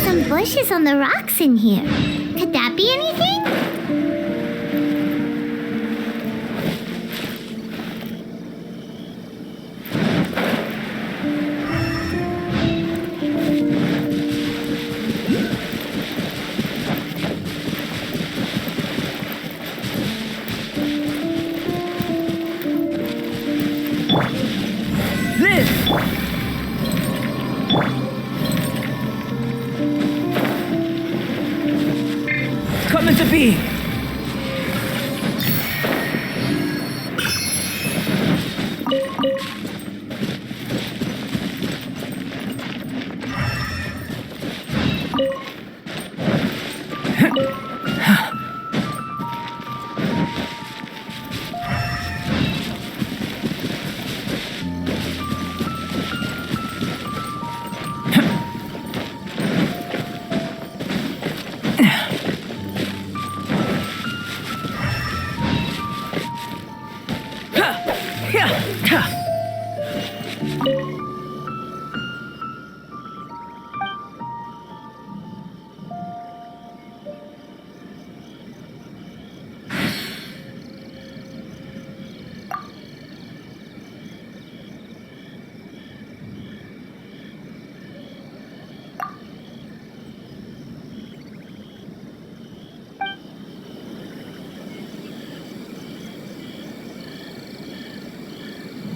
some bushes on the rocks in here. Could that be anything? Come into being.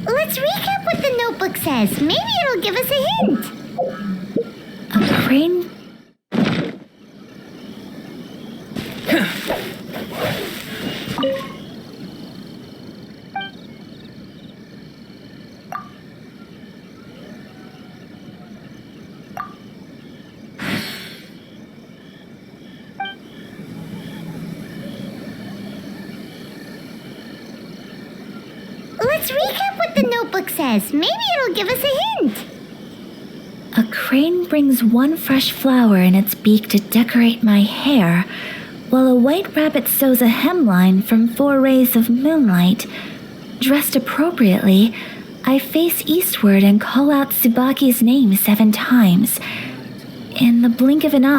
Let's recap what the notebook says. Maybe it'll give us a hint. A crane? Let's recap what the notebook says. Maybe it'll give us a hint. A crane brings one fresh flower in its beak to decorate my hair, while a white rabbit sews a hemline from 4 rays of moonlight. Dressed appropriately, I face eastward and call out Tsubaki's name 7 times. In the blink of an eye,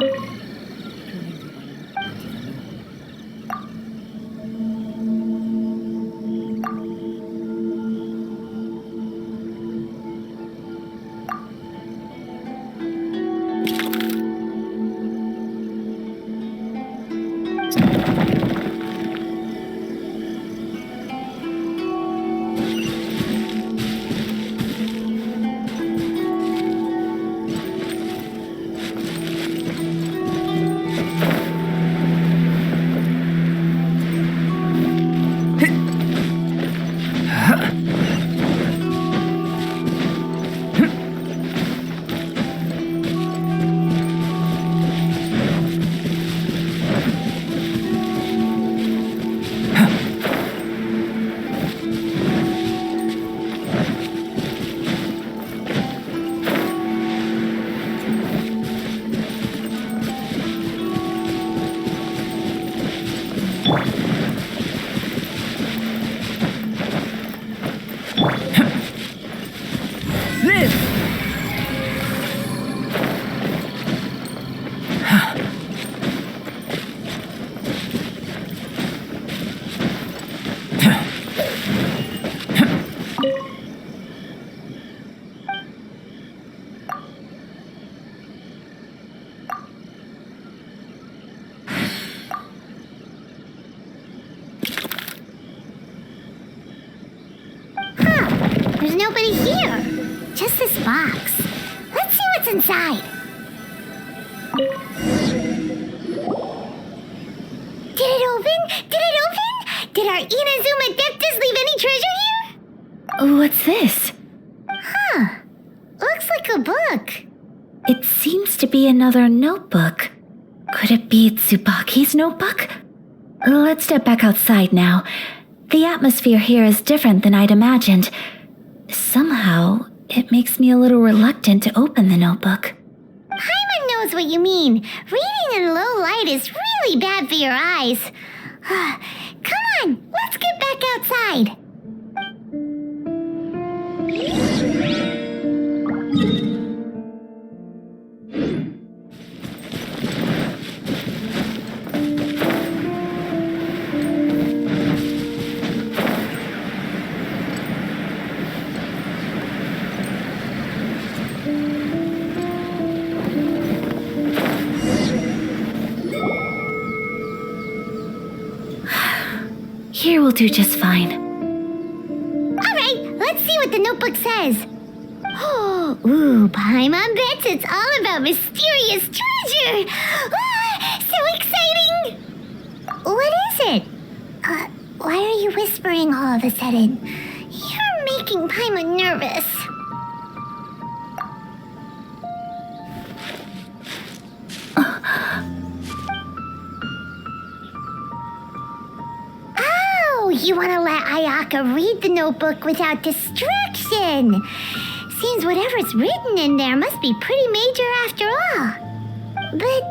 There's nobody here. Just this box. Let's see what's inside. Did it open? Did it open? Did our Inazuma Adeptus leave any treasure here? what's this? Huh. Looks like a book. It seems to be another notebook. Could it be Tsubaki's notebook? Let's step back outside now. The atmosphere here is different than I'd imagined. Somehow, it makes me a little reluctant to open the notebook. Paimon knows what you mean. Reading in low light is really bad for your eyes. Come on, let's get back outside. will do just fine. Alright, let's see what the notebook says. Oh, ooh, Paimon bets it's all about mysterious treasure! Ah, so exciting! What is it? Why are you whispering all of a sudden? You're making Paimon nervous. Oh, you want to let Ayaka read the notebook without distraction. Seems whatever's written in there must be pretty major after all. But,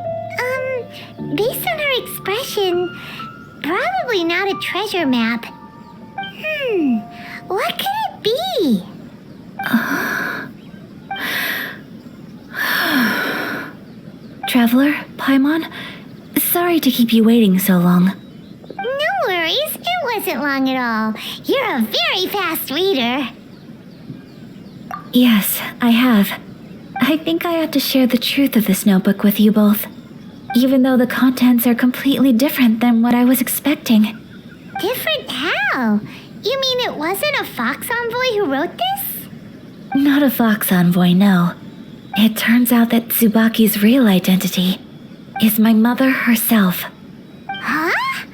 based on her expression, probably not a treasure map. What could it be? Traveler, Paimon, sorry to keep you waiting so long. No worries, it wasn't long at all. You're a very fast reader. Yes, I have. I think I ought to share the truth of this notebook with you both, even though the contents are completely different than what I was expecting. Different how? You mean it wasn't a Fox Envoy who wrote this? Not a Fox Envoy, no. It turns out that Tsubaki's real identity is my mother herself. Huh?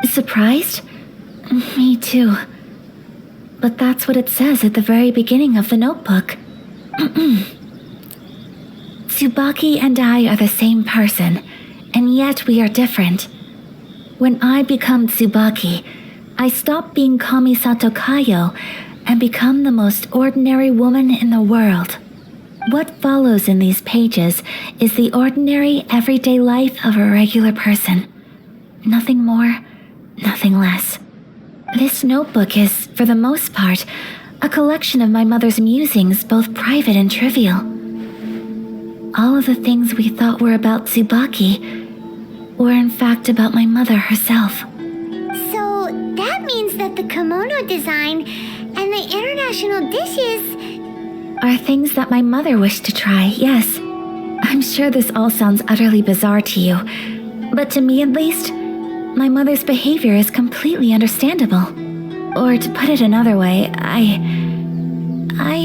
Surprised? Me too. But that's what it says at the very beginning of the notebook. Tsubaki and I are the same person, and yet we are different. When I become Tsubaki, I stop being Kamisato Kayo and become the most ordinary woman in the world. What follows in these pages is the ordinary, everyday life of a regular person. Nothing more, nothing less. This notebook is, for the most part, a collection of my mother's musings, both private and trivial. All of the things we thought were about Tsubaki were in fact about my mother herself. So that means that the kimono design and the international dishes are things that my mother wished to try, yes. I'm sure this all sounds utterly bizarre to you, but to me at least, my mother's behavior is completely understandable. Or to put it another way, I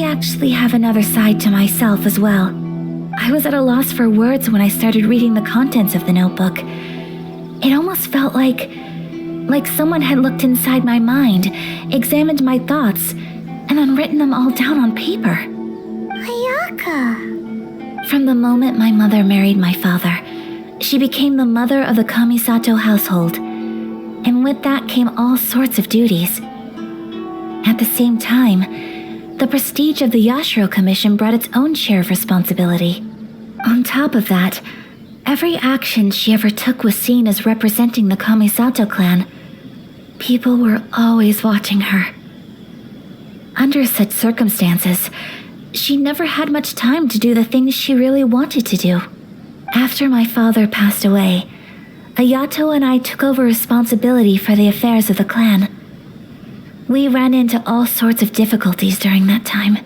actually have another side to myself as well. I was at a loss for words when I started reading the contents of the notebook. It almost felt like someone had looked inside my mind, examined my thoughts, and then written them all down on paper. Ayaka. From the moment my mother married my father, she became the mother of the Kamisato household, and with that came all sorts of duties. At the same time, the prestige of the Yashiro Commission brought its own share of responsibility. On top of that, every action she ever took was seen as representing the Kamisato clan. People were always watching her. Under such circumstances, she never had much time to do the things she really wanted to do. After my father passed away, Ayato and I took over responsibility for the affairs of the clan. We ran into all sorts of difficulties during that time.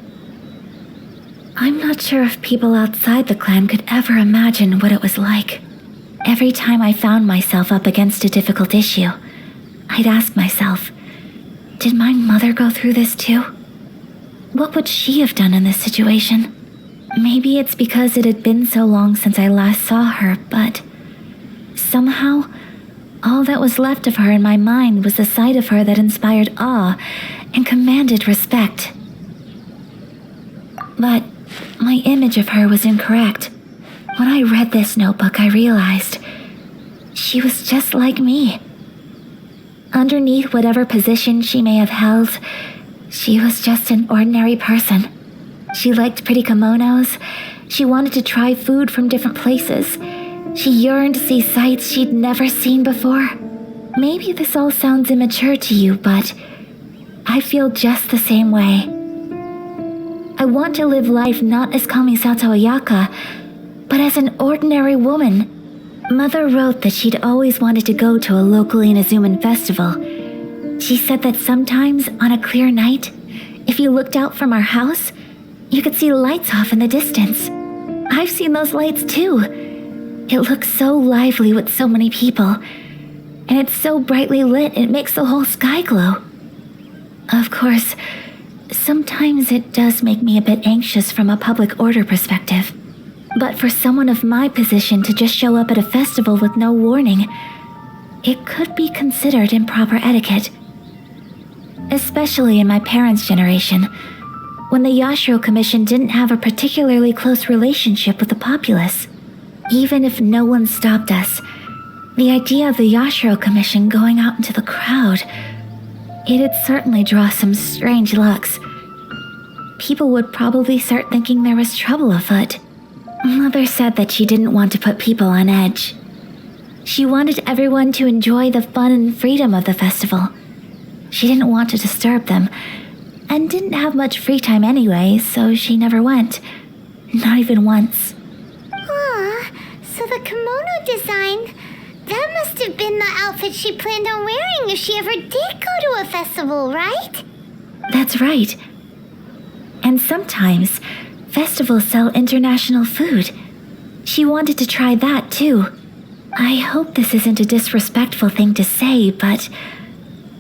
I'm not sure if people outside the clan could ever imagine what it was like. Every time I found myself up against a difficult issue, I'd ask myself, did my mother go through this too? What would she have done in this situation? Maybe it's because it had been so long since I last saw her, but somehow, all that was left of her in my mind was the side of her that inspired awe and commanded respect. But my image of her was incorrect. When I read this notebook, I realized she was just like me. Underneath whatever position she may have held, she was just an ordinary person. She liked pretty kimonos. She wanted to try food from different places. She yearned to see sights she'd never seen before. Maybe this all sounds immature to you, but I feel just the same way. I want to live life not as Kamisato Ayaka, but as an ordinary woman. Mother wrote that she'd always wanted to go to a local Inazuman festival. She said that sometimes, on a clear night, if you looked out from our house, you could see lights off in the distance. I've seen those lights too. It looks so lively with so many people. and it's so brightly lit it makes the whole sky glow. Of course, sometimes it does make me a bit anxious from a public order perspective. But for someone of my position to just show up at a festival with no warning, it could be considered improper etiquette. Especially in my parents' generation, when the Yashiro Commission didn't have a particularly close relationship with the populace. Even if no one stopped us, the idea of the Yashiro Commission going out into the crowd, it'd certainly draw some strange looks. People would probably start thinking there was trouble afoot. Mother said that she didn't want to put people on edge. She wanted everyone to enjoy the fun and freedom of the festival. She didn't want to disturb them, and didn't have much free time anyway, so she never went. Not even once. Aw, so the kimono design, that must have been the outfit she planned on wearing if she ever did go to a festival, right? That's right. And sometimes, festivals sell international food. She wanted to try that too. I hope this isn't a disrespectful thing to say, but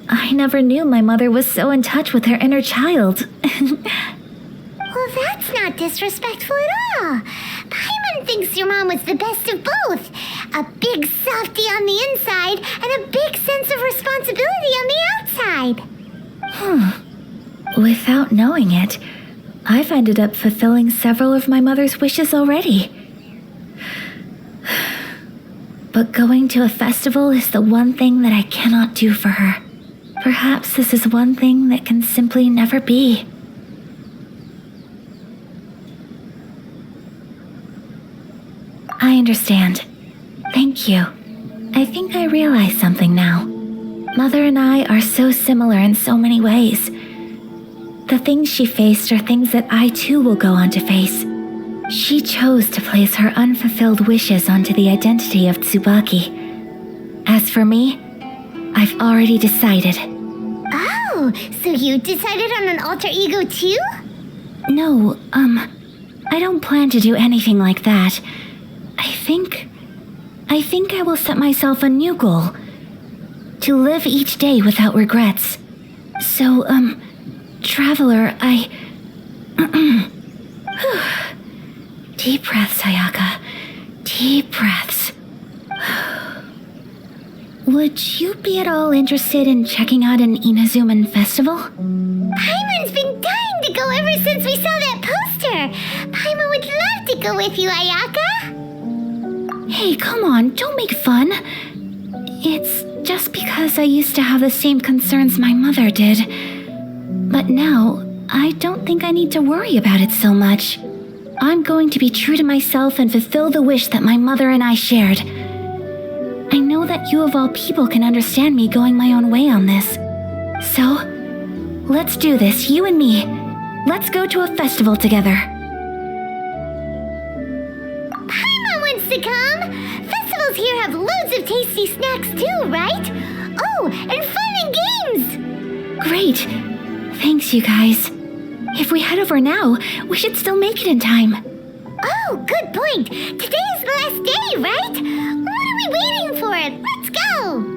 I never knew my mother was so in touch with her inner child. Well, that's not disrespectful at all. Paimon thinks your mom was the best of both. A big softie on the inside and a big sense of responsibility on the outside. Without knowing it, I've ended up fulfilling several of my mother's wishes already. But going to a festival is the one thing that I cannot do for her. Perhaps this is one thing that can simply never be. I understand. Thank you. I think I realize something now. Mother and I are so similar in so many ways. The things she faced are things that I too will go on to face. She chose to place her unfulfilled wishes onto the identity of Tsubaki. As for me, I've already decided. Oh, so you decided on an alter ego too? No, I don't plan to do anything like that. I think I will set myself a new goal. To live each day without regrets. So, Traveler, Deep breaths, Sayaka. Deep breaths. Would you be at all interested in checking out an Inazuman festival? Paimon's been dying to go ever since we saw that poster. Paimon would love to go with you, Ayaka. Hey, come on, don't make fun. It's just because I used to have the same concerns my mother did. But now, I don't think I need to worry about it so much. I'm going to be true to myself and fulfill the wish that my mother and I shared. I know that you of all people can understand me going my own way on this. So, let's do this, you and me. Let's go to a festival together. Paimon wants to come. Festivals here have loads of tasty snacks too, right? Oh, and fun and games. Great. Thanks, you guys. If we head over now, we should still make it in time. Oh, good point. Today is the last day, right? What are we waiting for? Let's go.